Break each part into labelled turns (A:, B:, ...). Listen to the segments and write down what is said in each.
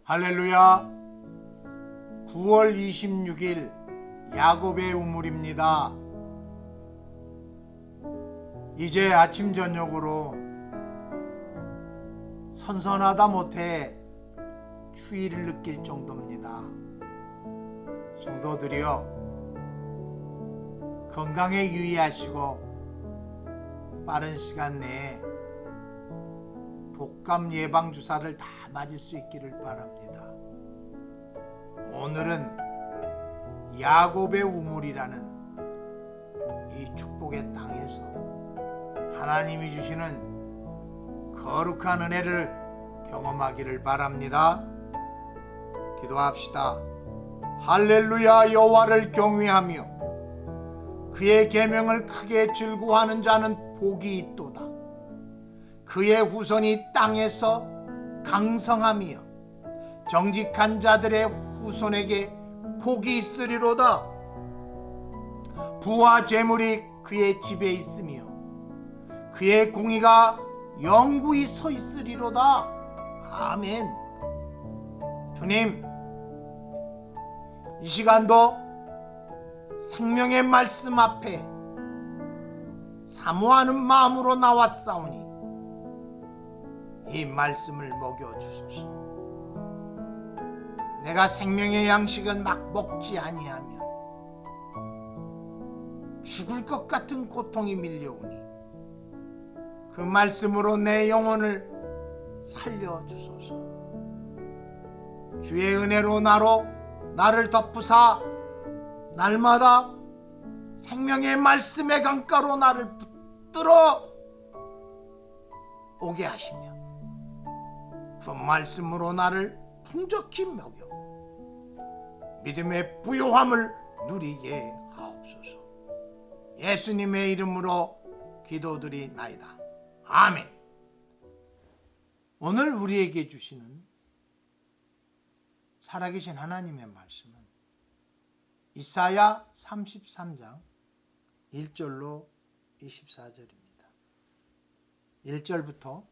A: 할렐루야. 9월 26일 야곱의 우물입니다. 이제 아침 저녁으로 선선하다 못해 추위를 느낄 정도입니다. 성도들이여, 건강에 유의하시고 빠른 시간 내에 독감 예방 주사를 다 맞을 수 있기를 바랍니다. 오늘은 야곱의 우물이라는 이 축복의 땅에서 하나님이 주시는 거룩한 은혜를 경험하기를 바랍니다. 기도합시다. 할렐루야. 여호와를 경외하며 그의 계명을 크게 즐거워하는 자는 복이 있도다. 그의 후손이 땅에서 강성하며 정직한 자들의 후손에게 복이 있으리로다. 부와 재물이 그의 집에 있으며 그의 공의가 영구히 서 있으리로다. 아멘. 주님, 이 시간도 생명의 말씀 앞에 사모하는 마음으로 나왔사오니 이 말씀을 먹여주소서. 내가 생명의 양식을 막 먹지 아니하면 죽을 것 같은 고통이 밀려오니 그 말씀으로 내 영혼을 살려주소서. 주의 은혜로 나를 덮으사 날마다 생명의 말씀의 강가로 나를 붙들어 오게 하시며 그 말씀으로 나를 풍족히 먹여 믿음의 부요함을 누리게 하옵소서. 예수님의 이름으로 기도드리나이다. 아멘. 오늘 우리에게 주시는 살아계신 하나님의 말씀은 이사야 33장 1절로 24절입니다. 1절부터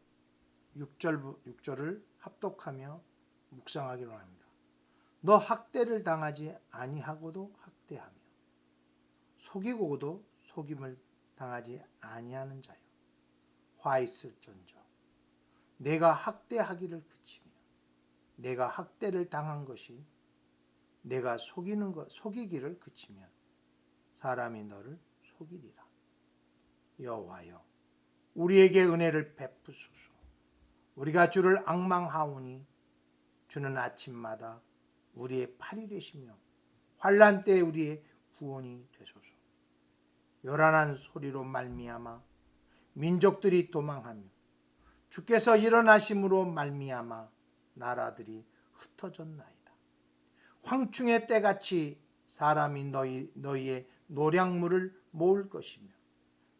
A: 6절을 합독하며 묵상하기로 합니다. 너 학대를 당하지 아니하고도 학대하며 속이고도 속임을 당하지 아니하는 자여, 화 있을전저 내가 학대하기를 그치며 내가 학대를 당한 것이 내가 속이기를 그치면 사람이 너를 속이리라. 여호와여, 우리에게 은혜를 베푸소서. 우리가 주를 앙망하오니 주는 아침마다 우리의 팔이 되시며 환난 때에 우리의 구원이 되소서. 요란한 소리로 말미암아 민족들이 도망하며 주께서 일어나심으로 말미암아 나라들이 흩어졌나이다. 황충의 때같이 사람이 너희의 노량물을 모을 것이며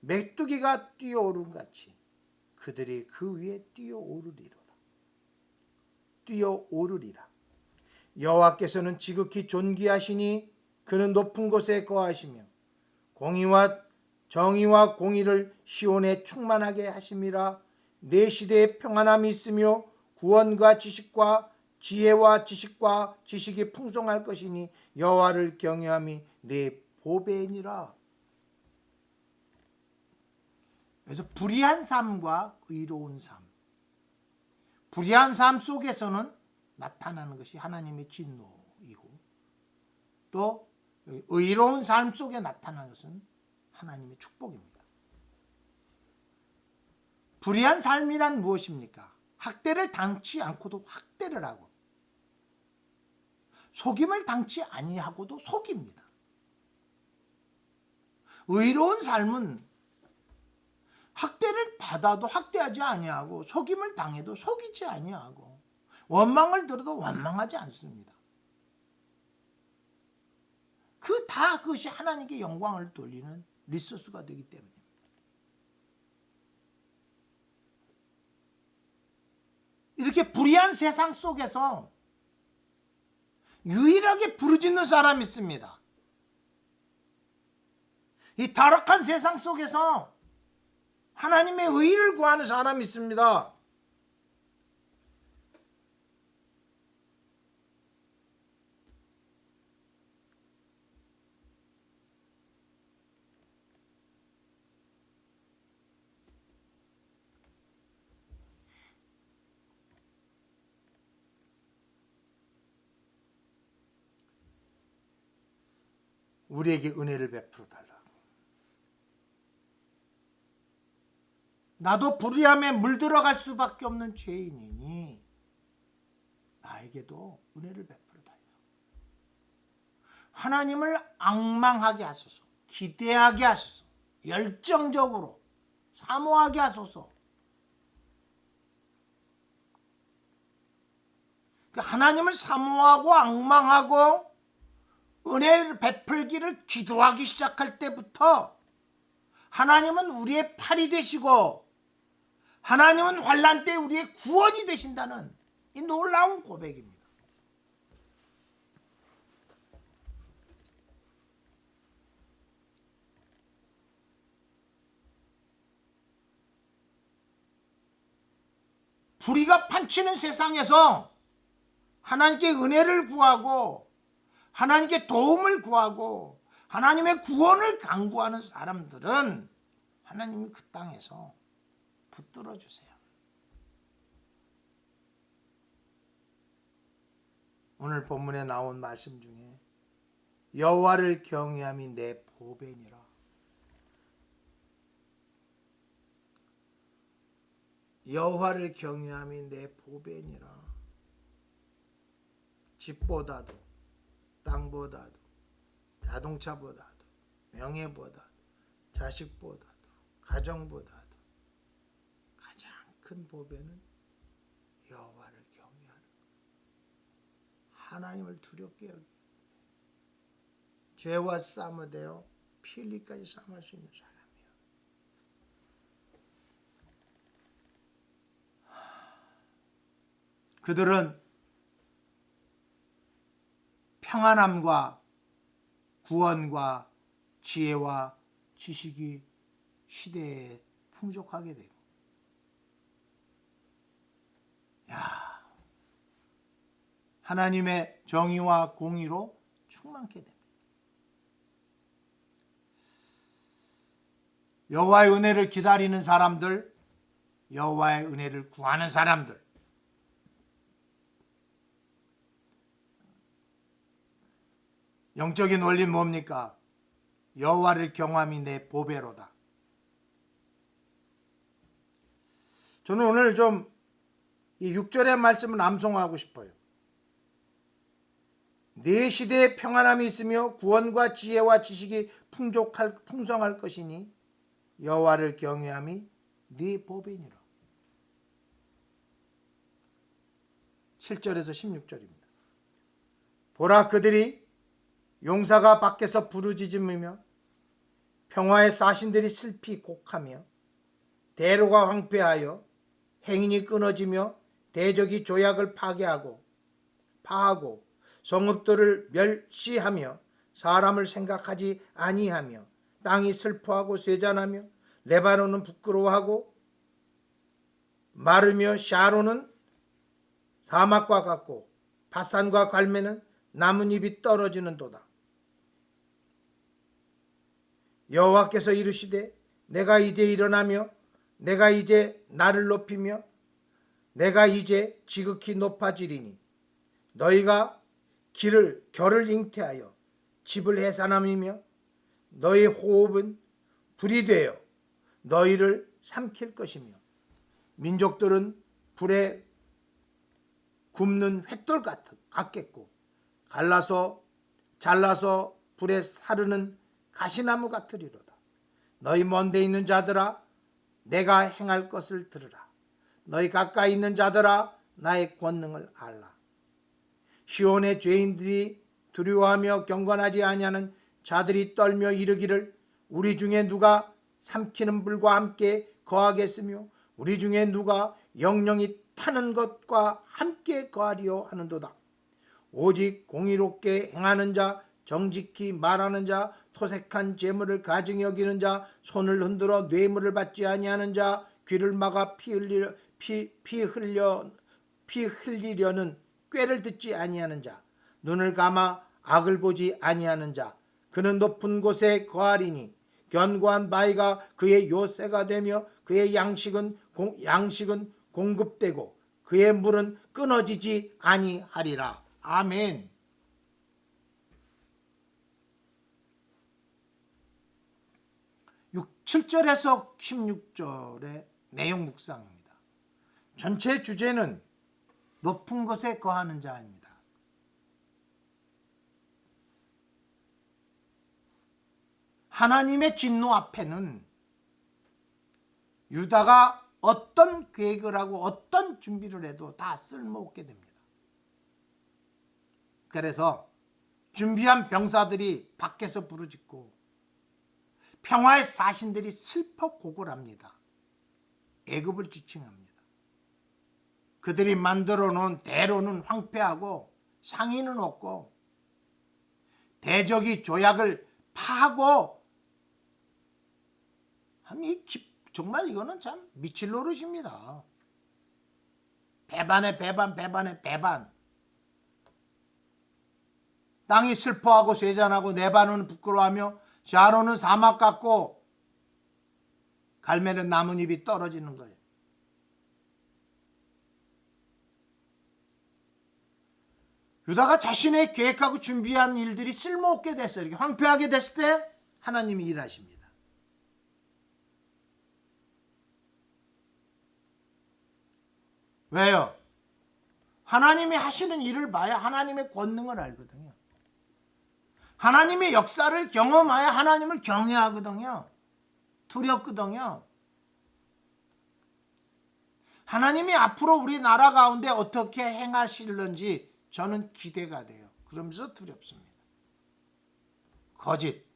A: 메뚜기가 뛰어오른 같이 그들이 그 위에 뛰어오르리라. 여호와께서는 지극히 존귀하시니 그는 높은 곳에 거하시며 정의와 공의를 시온에 충만하게 하심이라. 내 시대에 평안함이 있으며 구원과 지식과 지혜와 지식이 풍성할 것이니 여호와를 경외함이 내 보배니라. 그래서 불의한 삶과 의로운 삶, 불의한 삶 속에서는 나타나는 것이 하나님의 진노이고, 또 의로운 삶 속에 나타나는 것은 하나님의 축복입니다. 불의한 삶이란 무엇입니까? 학대를 당치 않고도 학대를 하고 속임을 당치 아니하고도 속입니다. 의로운 삶은 학대를 받아도 학대하지 아니하고 속임을 당해도 속이지 아니하고 원망을 들어도 원망하지 않습니다. 그것이 하나님께 영광을 돌리는 리소스가 되기 때문입니다. 이렇게 불의한 세상 속에서 유일하게 부르짖는 사람이 있습니다. 이 타락한 세상 속에서 하나님의 의를 구하는 사람이 있습니다. 우리에게 은혜를 베풀어 달라고. 나도 불의함에 물들어갈 수밖에 없는 죄인이니 나에게도 은혜를 베풀어 달라고. 하나님을 앙망하게 하소서. 기대하게 하소서. 열정적으로 사모하게 하소서. 하나님을 사모하고 앙망하고 은혜를 베풀기를 기도하기 시작할 때부터 하나님은 우리의 팔이 되시고 하나님은 환난 때 우리의 구원이 되신다는 이 놀라운 고백입니다. 불의가 판치는 세상에서 하나님께 은혜를 구하고 하나님께 도움을 구하고 하나님의 구원을 간구하는 사람들은 하나님이 그 땅에서 붙들어 주세요. 오늘 본문에 나온 말씀 중에 여호와를 경외함이 내 보배니라. 여호와를 경외함이 내 보배니라. 집보다도 땅보다도 자동차보다도 명예보다도 자식보다도 가정보다도 가장 큰 보배는 여호와를 경외하는 하나님을 두렵게 여기는 죄와 싸움을 대어 피 흘리까지 싸움할 수 있는 사람이요. 그들은 평안함과 구원과 지혜와 지식이 시대에 풍족하게 되고, 하나님의 정의와 공의로 충만케 됩니다. 여호와의 은혜를 기다리는 사람들, 여호와의 은혜를 구하는 사람들, 영적인 원리는 뭡니까? 여호와를 경외함이 내 보배로다. 저는 오늘 좀 이 6절의 말씀을 암송하고 싶어요. 내 시대에 평안함이 있으며 구원과 지혜와 지식이 풍성할 것이니 여호와를 경외함이 네 보배니라. 7절에서 16절입니다. 보라, 그들이 용사가 밖에서 부르짖으며 평화의 사신들이 슬피 곡하며 대로가 황폐하여 행인이 끊어지며 대적이 조약을 파하고 성읍들을 멸시하며 사람을 생각하지 아니하며 땅이 슬퍼하고 쇠잔하며 레바논은 부끄러워하고 마르며 샤론은 사막과 같고 바산과 갈매는 나뭇잎이 떨어지는도다. 여호와께서 이르시되 내가 이제 일어나며 내가 이제 나를 높이며 내가 이제 지극히 높아지리니 너희가 결을 잉태하여 집을 해산함이며 너희 호흡은 불이 되어 너희를 삼킬 것이며 민족들은 불에 굽는 횃돌 같겠고 잘라서 불에 사르는 가시나무 같으리로다. 너희 먼데 있는 자들아 내가 행할 것을 들으라. 너희 가까이 있는 자들아 나의 권능을 알라. 시온의 죄인들이 두려워하며 경건하지 아니하는 자들이 떨며 이르기를 우리 중에 누가 삼키는 불과 함께 거하겠으며 우리 중에 누가 영영이 타는 것과 함께 거하리요 하는도다. 오직 공의롭게 행하는 자, 정직히 말하는 자, 토색한 재물을 가증히 여기는 자, 손을 흔들어 뇌물을 받지 아니하는 자, 귀를 막아 피 흘리려는 꾀를 듣지 아니하는 자, 눈을 감아 악을 보지 아니하는 자, 그는 높은 곳에 거하리니 견고한 바위가 그의 요새가 되며 그의 양식은 공급되고 그의 물은 끊어지지 아니하리라. 아멘. 17절에서 16절의 내용 묵상입니다. 전체 주제는 높은 곳에 거하는 자입니다. 하나님의 진노 앞에는 유다가 어떤 계획을 하고 어떤 준비를 해도 다 쓸모없게 됩니다. 그래서 준비한 병사들이 밖에서 부르짖고 평화의 사신들이 슬퍼 고골합니다. 애굽을 지칭합니다. 그들이 만들어 놓은 대로는 황폐하고 상인은 없고 대적이 조약을 파하고 정말 이거는 참 미칠 노릇입니다. 배반에 배반, 배반에 배반. 땅이 슬퍼하고 쇠잔하고 네바논은 부끄러워하며 샤론은 사막 같고 갈멜은 나뭇잎이 떨어지는 거예요. 유다가 자신의 계획하고 준비한 일들이 쓸모없게 됐어요. 이렇게 황폐하게 됐을 때 하나님이 일하십니다. 왜요? 하나님이 하시는 일을 봐야 하나님의 권능을 알거든요. 하나님의 역사를 경험하여 하나님을 경외하거든요. 두렵거든요. 하나님이 앞으로 우리나라 가운데 어떻게 행하실는지 저는 기대가 돼요. 그러면서 두렵습니다. 거짓,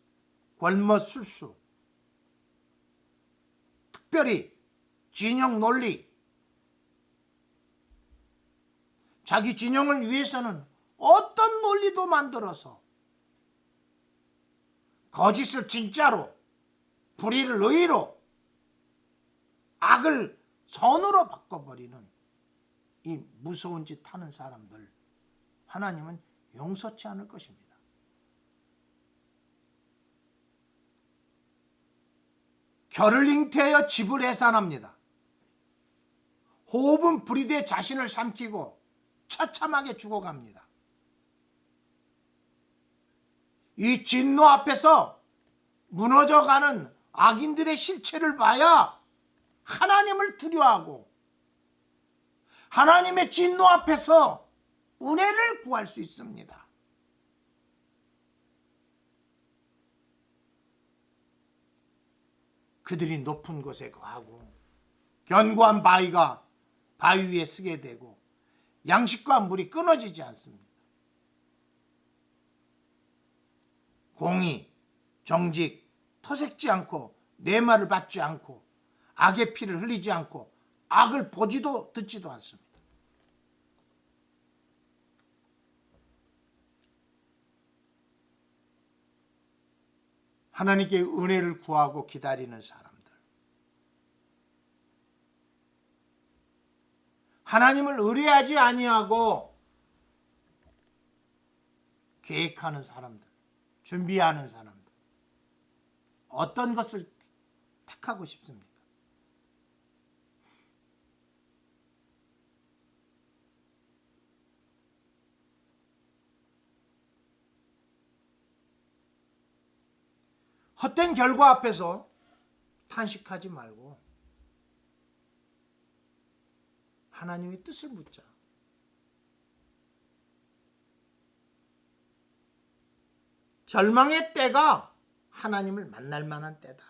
A: 권모술수, 특별히 진영 논리, 자기 진영을 위해서는 어떤 논리도 만들어서 거짓을 진짜로, 불의를 의로, 악을 선으로 바꿔버리는 이 무서운 짓 하는 사람들, 하나님은 용서치 않을 것입니다. 결을 잉태하여 집을 해산합니다. 호흡은 불이 돼 자신을 삼키고 처참하게 죽어갑니다. 이 진노 앞에서 무너져가는 악인들의 실체를 봐야 하나님을 두려워하고 하나님의 진노 앞에서 은혜를 구할 수 있습니다. 그들이 높은 곳에 거하고 견고한 바위 위에 쓰게 되고 양식과 물이 끊어지지 않습니다. 공의, 정직, 터색지 않고 내 말을 받지 않고 악의 피를 흘리지 않고 악을 보지도 듣지도 않습니다. 하나님께 은혜를 구하고 기다리는 사람들, 하나님을 의뢰하지 아니하고 계획하는 사람들, 준비하는 사람들, 어떤 것을 택하고 싶습니까? 헛된 결과 앞에서 탄식하지 말고 하나님의 뜻을 묻자. 절망의 때가 하나님을 만날 만한 때다.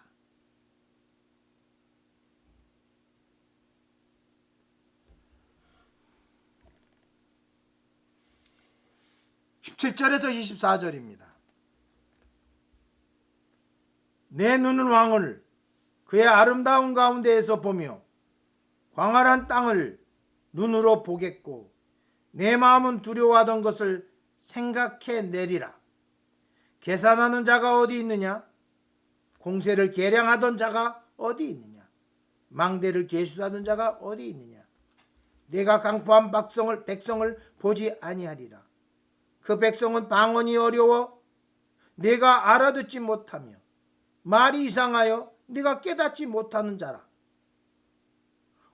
A: (17절에서) 24절입니다. 내 눈은 왕을 그의 아름다운 가운데에서 보며 광활한 땅을 눈으로 보겠고 내 마음은 두려워하던 것을 생각해 내리라. 계산하는 자가 어디 있느냐? 공세를 계량하던 자가 어디 있느냐? 망대를 계수하던 자가 어디 있느냐? 내가 강포한 백성을 보지 아니하리라. 그 백성은 방언이 어려워 내가 알아듣지 못하며 말이 이상하여 네가 깨닫지 못하는 자라.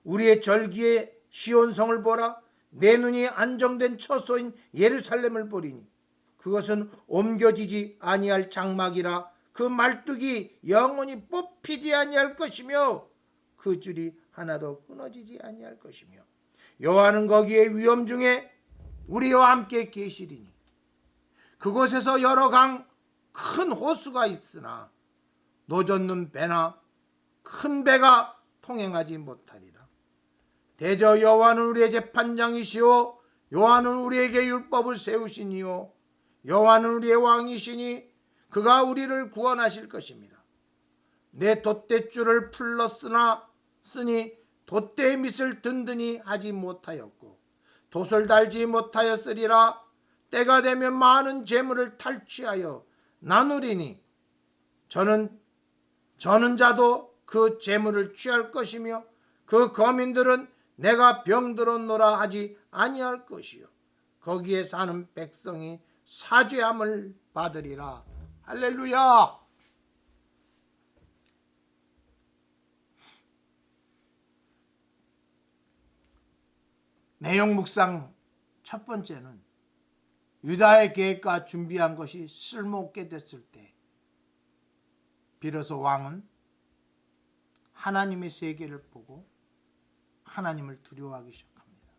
A: 우리의 절기에 시온성을 보라. 내 눈이 안정된 처소인 예루살렘을 보리니 그것은 옮겨지지 아니할 장막이라. 그 말뚝이 영원히 뽑히지 아니할 것이며 그 줄이 하나도 끊어지지 아니할 것이며 여호와는 거기에 위험 중에 우리와 함께 계시리니 그곳에서 여러 강 큰 호수가 있으나 노젓는 배나 큰 배가 통행하지 못하리라. 대저 여호와는 우리의 재판장이시오 여호와는 우리에게 율법을 세우시니요 여호와는 우리의 왕이시니 그가 우리를 구원하실 것입니다. 내 돛대줄을 쓰니 돛대의 밑을 든든히 하지 못하였고 돛을 달지 못하였으리라. 때가 되면 많은 재물을 탈취하여 나누리니 저는 자도 그 재물을 취할 것이며 그 거민들은 내가 병들었노라 하지 아니할 것이요 거기에 사는 백성이 사죄함을 받으리라. 할렐루야. 내용 묵상 첫 번째는 유다의 계획과 준비한 것이 쓸모없게 됐을 때 비로소 왕은 하나님의 세계를 보고 하나님을 두려워하기 시작합니다.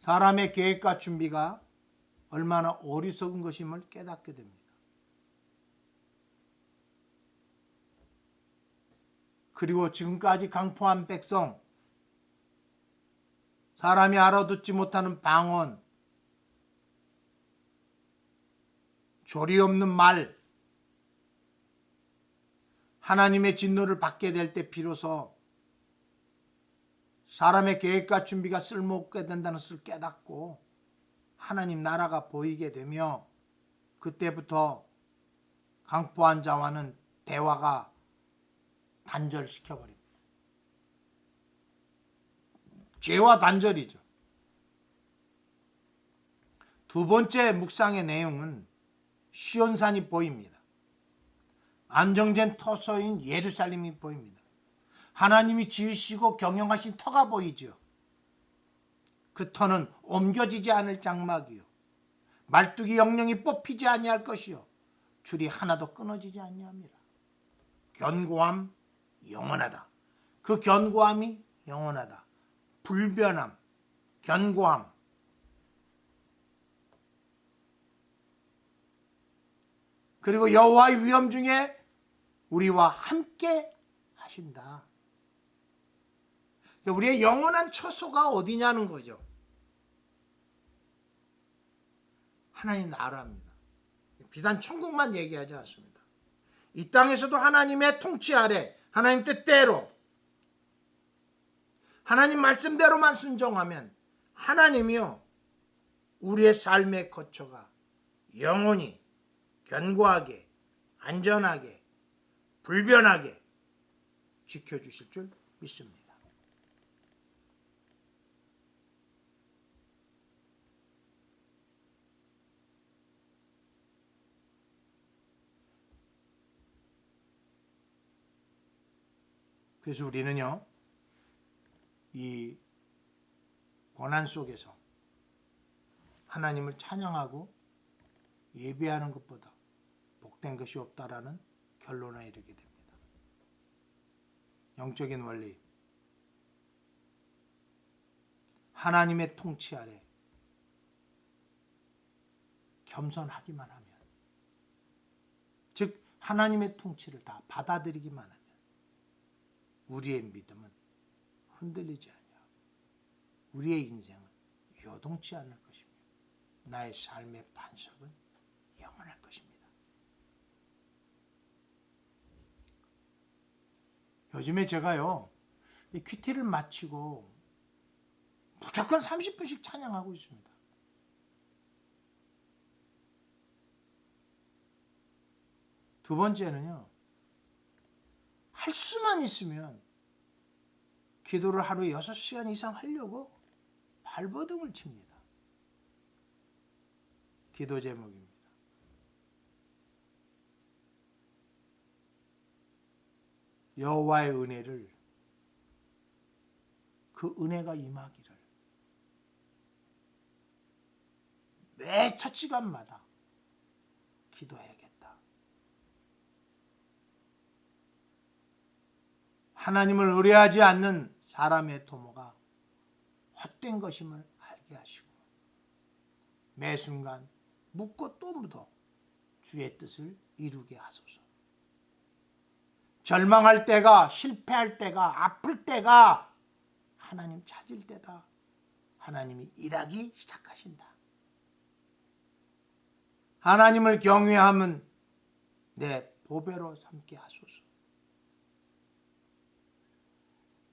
A: 사람의 계획과 준비가 얼마나 어리석은 것임을 깨닫게 됩니다. 그리고 지금까지 강포한 백성, 사람이 알아듣지 못하는 방언, 조리 없는 말, 하나님의 진노를 받게 될 때 비로소 사람의 계획과 준비가 쓸모없게 된다는 것을 깨닫고 하나님 나라가 보이게 되며 그때부터 강포한 자와는 대화가 단절시켜버립니다. 죄와 단절이죠. 두 번째 묵상의 내용은 시온산이 보입니다. 안정된 터소인 예루살렘이 보입니다. 하나님이 지으시고 경영하신 터가 보이죠. 그 터는 옮겨지지 않을 장막이요 말뚝이 영영이 뽑히지 아니할 것이요 줄이 하나도 끊어지지 아니합니다. 견고함 영원하다. 그 견고함이 영원하다. 불변함, 견고함. 그리고 여호와의 위엄 중에 우리와 함께 하신다. 우리의 영원한 처소가 어디냐는 거죠. 하나님 나라입니다. 비단 천국만 얘기하지 않습니다. 이 땅에서도 하나님의 통치 아래 하나님 뜻대로 하나님 말씀대로만 순종하면 하나님이요 우리의 삶의 거처가 영원히 견고하게 안전하게 불변하게 지켜주실 줄 믿습니다. 그래서 우리는요 이 고난 속에서 하나님을 찬양하고 예배하는 것보다 복된 것이 없다라는 결론에 이르게 됩니다. 영적인 원리, 하나님의 통치 아래 겸손하기만 하면, 즉 하나님의 통치를 다 받아들이기만 하면 우리의 믿음은 흔들리지 아니하고 우리의 인생은 요동치 않을 것이며 나의 삶의 반석은 영원할 것입니다. 요즘에 제가요 이 큐티를 마치고 무조건 30분씩 찬양하고 있습니다. 두 번째는요 할 수만 있으면 기도를 하루에 6시간 이상 하려고 발버둥을 칩니다. 기도 제목입니다. 여호와의 은혜를 그 은혜가 임하기를 매 첫 시간마다 기도해야겠다. 하나님을 의뢰하지 않는 사람의 도모가 헛된 것임을 알게 하시고 매 순간 묻고 또 묻어 주의 뜻을 이루게 하소서. 절망할 때가, 실패할 때가, 아플 때가 하나님 찾을 때다. 하나님이 일하기 시작하신다. 하나님을 경외함은 내 보배로 삼게 하소서.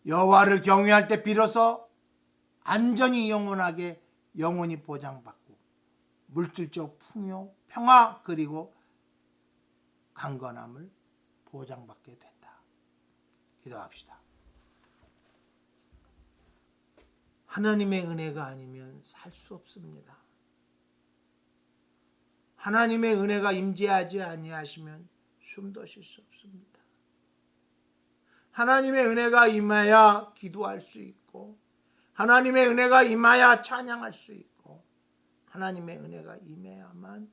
A: 여호와를 경외할 때 비로소 안전이 영원하게 영원히 보장받고 물질적 풍요, 평화 그리고 강건함을 보장받게 된다. 기도합시다. 하나님의 은혜가 아니면 살 수 없습니다. 하나님의 은혜가 임재하지 아니하시면 숨도 쉴 수 없습니다. 하나님의 은혜가 임해야 기도할 수 있고 하나님의 은혜가 임해야 찬양할 수 있고 하나님의 은혜가 임해야만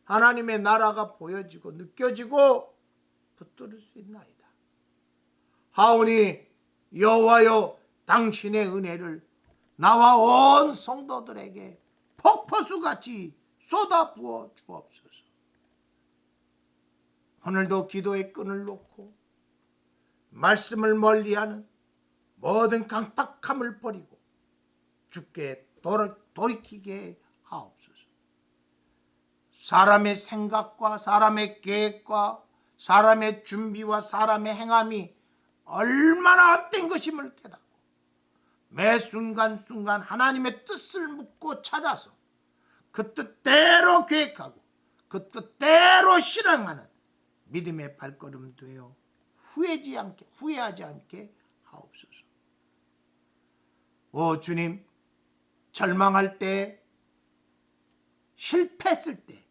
A: 하나님의 나라가 보여지고 느껴지고 붙들을 수 있나이다. 하오니 여호와여 당신의 은혜를 나와 온 성도들에게 폭포수같이 쏟아부어 주옵소서. 오늘도 기도의 끈을 놓고 말씀을 멀리하는 모든 강팍함을 버리고 주께 돌이키게 하옵소서. 사람의 생각과 사람의 계획과 사람의 준비와 사람의 행함이 얼마나 헛된 것임을 깨닫고 매 순간순간 하나님의 뜻을 묻고 찾아서 그 뜻대로 계획하고 그 뜻대로 실행하는 믿음의 발걸음 되어 후회하지 않게 하옵소서. 오 주님, 절망할 때, 실패했을 때,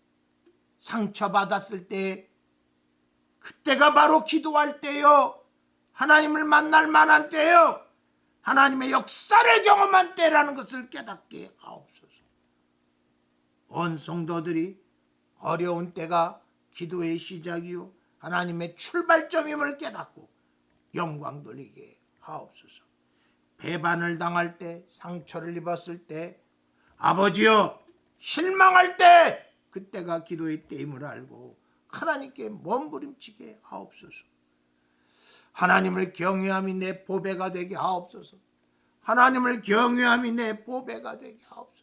A: 상처받았을 때, 그때가 바로 기도할 때요, 하나님을 만날 만한 때요, 하나님의 역사를 경험한 때라는 것을 깨닫게 하옵소서. 온 성도들이 어려운 때가 기도의 시작이요 하나님의 출발점임을 깨닫고 영광 돌리게 하옵소서. 배반을 당할 때, 상처를 입었을 때, 아버지여 실망할 때 그때가 기도의 때임을 알고 하나님께 몸부림치게 하옵소서. 하나님을 경외함이 내 보배가 되게 하옵소서. 하나님을 경외함이 내 보배가 되게 하옵소서.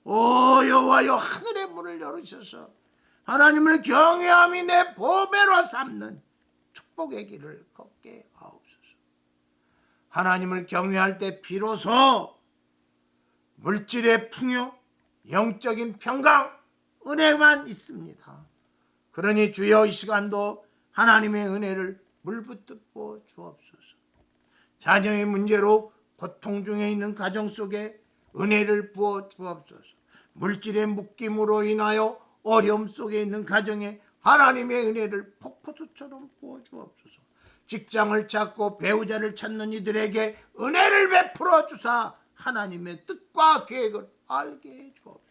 A: 오 여호와여 하늘의 문을 열으셔서 하나님을 경외함이 내 보배로 삼는 축복의 길을 걷게 하옵소서. 하나님을 경외할 때 비로소 물질의 풍요, 영적인 평강, 은혜만 있습니다. 그러니 주여 이 시간도 하나님의 은혜를 물붓듯 부어 주옵소서. 자녀의 문제로 고통 중에 있는 가정 속에 은혜를 부어 주옵소서. 물질의 묶임으로 인하여 어려움 속에 있는 가정에 하나님의 은혜를 폭포수처럼 부어 주옵소서. 직장을 찾고 배우자를 찾는 이들에게 은혜를 베풀어 주사 하나님의 뜻과 계획을 알게 해 주옵소서.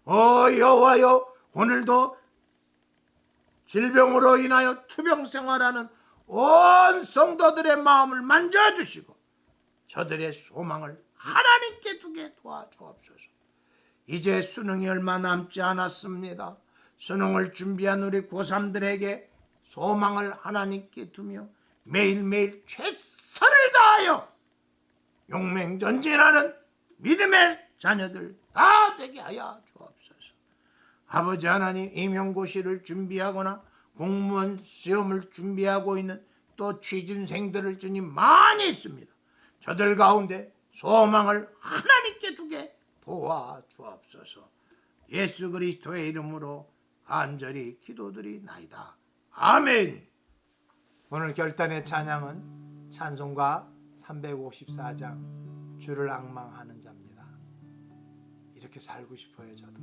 A: 오 여호와여 오늘도 질병으로 인하여 투병 생활하는 온 성도들의 마음을 만져주시고 저들의 소망을 하나님께 두게 도와주옵소서. 이제 수능이 얼마 남지 않았습니다. 수능을 준비한 우리 고3들에게 소망을 하나님께 두며 매일매일 최선을 다하여 용맹전진하는 믿음의 자녀들 다 되게 하여 주옵소서. 아버지 하나님, 임용고시를 준비하거나 공무원 시험을 준비하고 있는 또 취준생들을 주님 많이 있습니다. 저들 가운데 소망을 하나님께 두게 도와주옵소서. 예수 그리스도의 이름으로 간절히 기도드리나이다. 아멘. 오늘 결단의 찬양은 찬송가 354장 주를 앙망하는 자입니다. 이렇게 살고 싶어요. 저도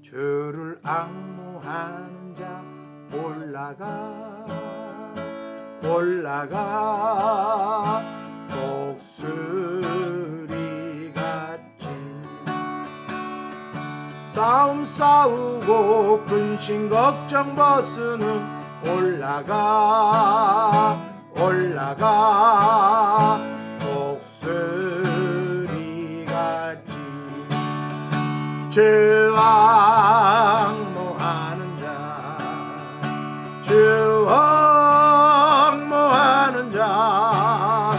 A: 주를 앙모하는 자 올라가 독수리 같이 싸움 싸우고 근심 걱정 벗으는 올라가 올라가 독수리 같이 주 앙모하는 자 주 앙모하는 자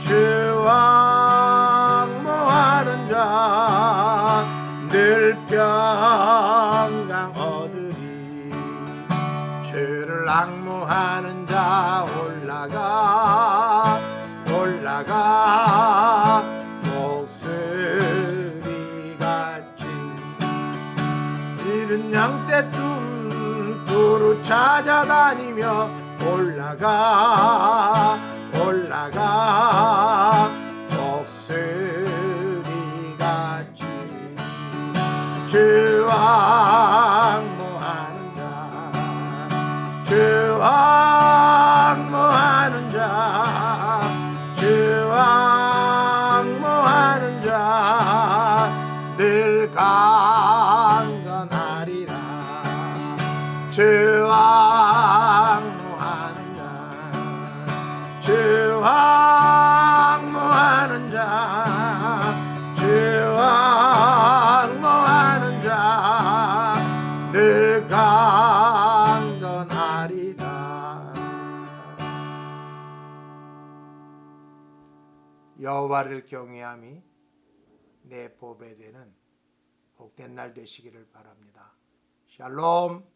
A: 주 앙모하는 자 늘 평강 얻으리 주를 앙모하는 자 올라가 올라가 독수리 같이 이른 양떼뚱 두루 찾아다니며 올라가 올라가 독수리 같이 주 앙모하는 자 주 앙모하는 자 주 앙모하는 자 늘 강건하리라 주 앙모하는 자 주 앙모하는 자 주 앙모하는 자 늘 강건하리라. 여호와를 경외함이 내 보배되는 복된 날 되시기를 바랍니다. 샬롬.